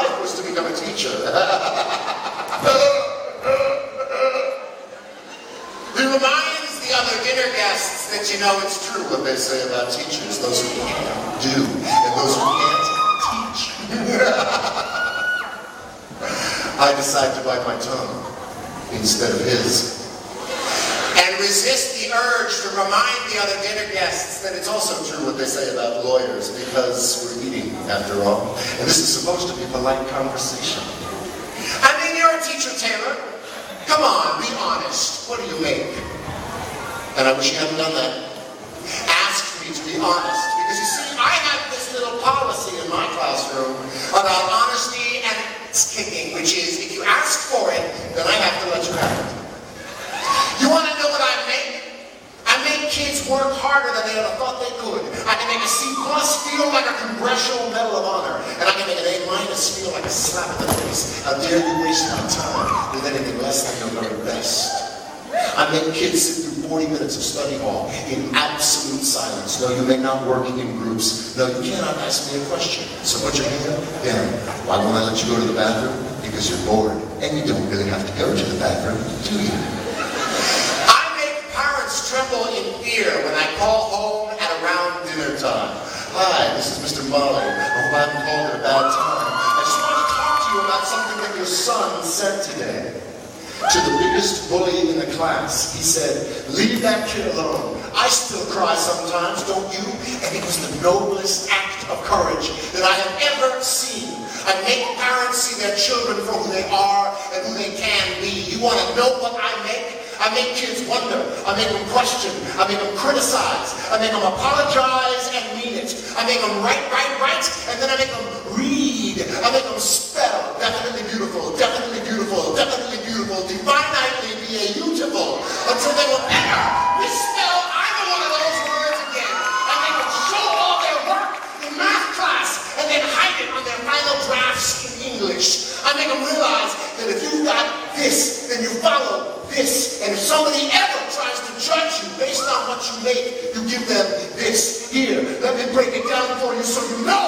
life was to become a teacher. He reminds the other dinner guests that, you know, it's true what they say about teachers. Those who can do, and those who can't teach. I decide to bite my tongue instead of his. And resist the urge to remind the other dinner guests that it's also true what they say about lawyers, because we're eating, after all. And this is supposed to be polite conversation. I mean, you're a teacher, Taylor. Come on, be honest. What do you make? And I wish you hadn't done that. Asked me to be honest. Because you see, I have this little policy in my classroom about honesty and ass kicking, which is, if you ask for it, then I have to let you have it. You want to know what I make? I make kids work harder than they ever thought they could. I can make a C+ feel like a Congressional Medal of Honor, and I can make an A- feel like a slap in the face. How dare you waste my time with anything less than your very best? I make kids sit through 40 minutes of study hall in absolute silence. No, you may not work in groups. No, you cannot ask me a question. So put your hand up. Then, why won't I let you go to the bathroom? Because you're bored, and you don't really have to go to the bathroom, do you? Tremble in fear when I call home at around dinner time. Hi, this is Mr. Molly. I hope I haven't called at a bad time. I just want to talk to you about something that your son said today. To the biggest bully in the class, he said, leave that kid alone. I still cry sometimes, don't you? And it was the noblest act of courage that I have ever seen. I make parents see their children for who they are and who they can be. You want to know what I make? I make kids wonder. I make them question. I make them criticize. I make them apologize and mean it. I make them write, and then I make them read. I make them spell. Definitely beautiful, definitely beautiful, definitely beautiful, divinely beautiful, until they will ever misspell either one of those words again. I make them show all their work in math class and then hide it on their final drafts in English. I make them realize that if you've got this, then you follow this. And if somebody ever tries to judge you based on what you make, you give them this. Here, let me break it down for you so you know